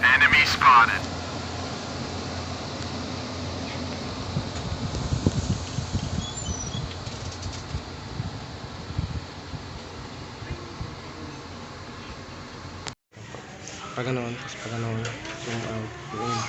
Enemy spotted. Pag ganoon, tapos pag ganoon, zoom out, yun.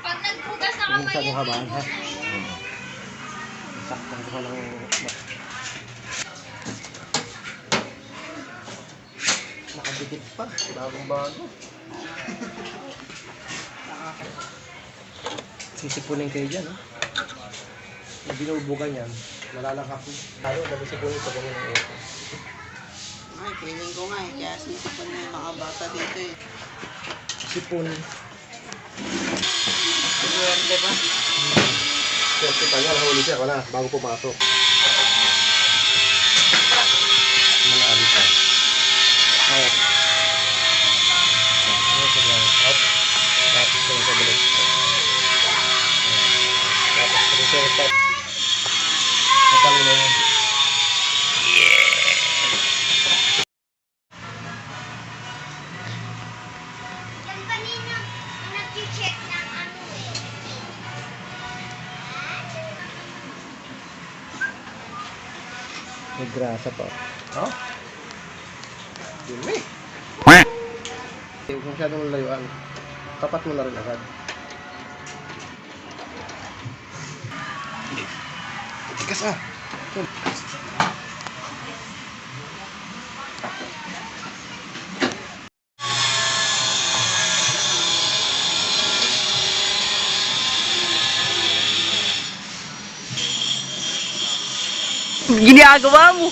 Pag naghugas na kamay Masyado yan, habaan ha. Saktan ko lang. Nakadikit pa. Bagong bago. Sisipunin kayo dyan ha. Yung binubugan yan, nalalangkap mo. Tayo, dami sipunin pag gano'n ang aircon. Ay, feeling ko nga eh. Kaya sisipan na yung mga bata dito eh. Sipon. Inverter ba? Swerte pa niya, nahuli siya. Wala, bago pumasok. Malari pa. Okay. Up. Tapos ko sa balik. Tapos reset up. Natalo na yan. Yan pa ninyo, nag-check ng ano eh. May grasa pa. Ha? Dumi. Huwag masyadong layuan. Tapat mo na rin agad. Tigas ah. Ginagawa mo!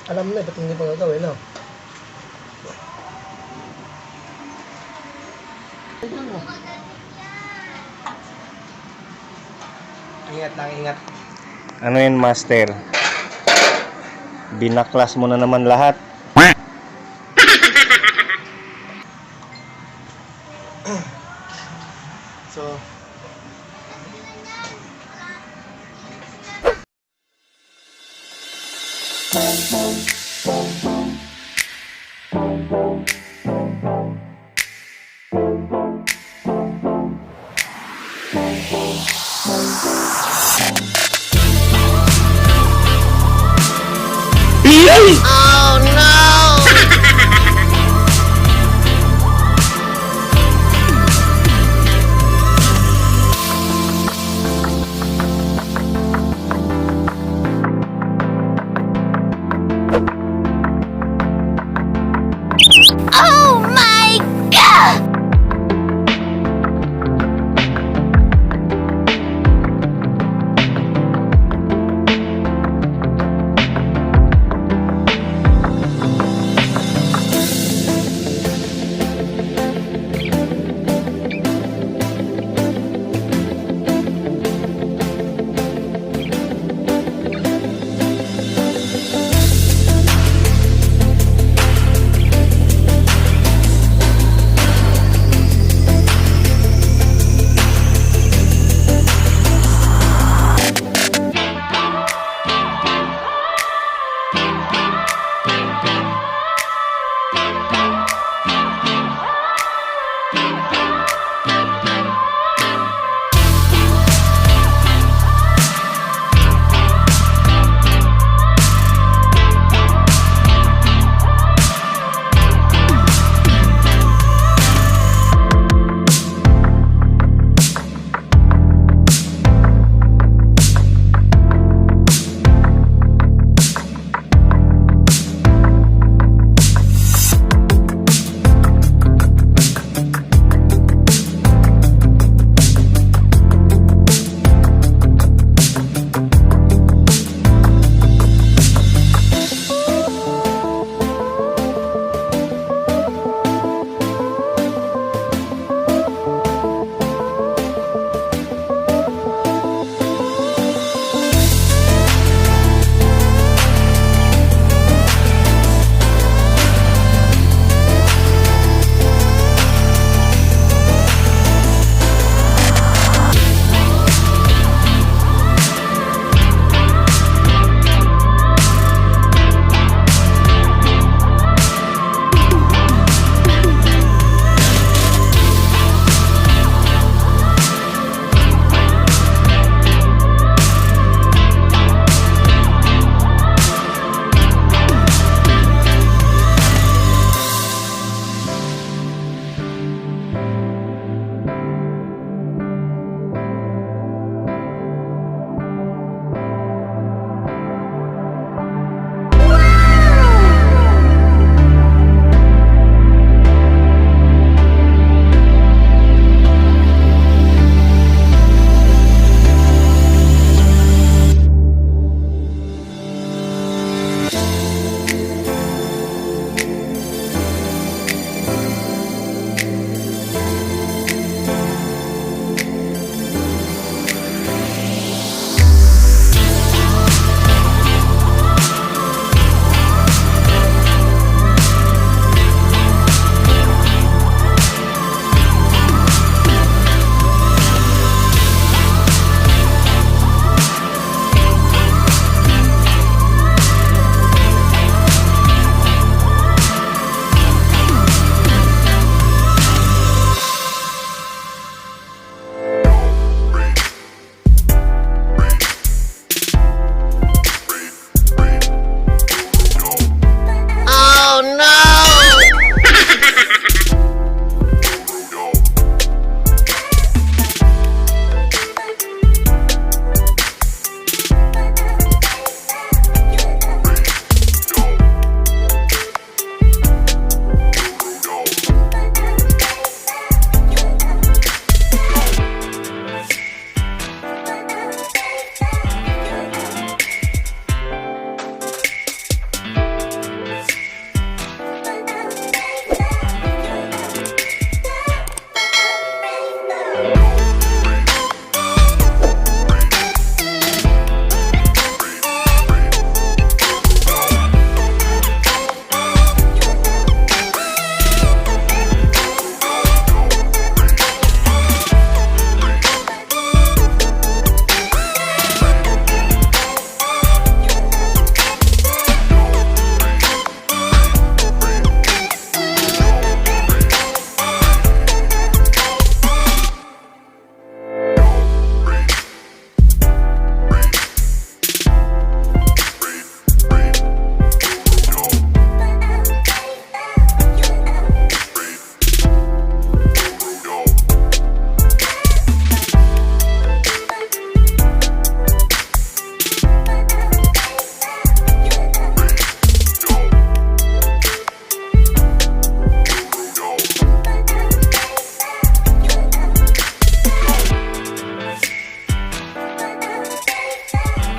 Alam na, ba't hindi pa gagawin, no? Ingat lang, ingat. Ano yun, master? Binaklas mo na naman lahat. So, Oh no! Oh my God!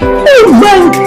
Oh my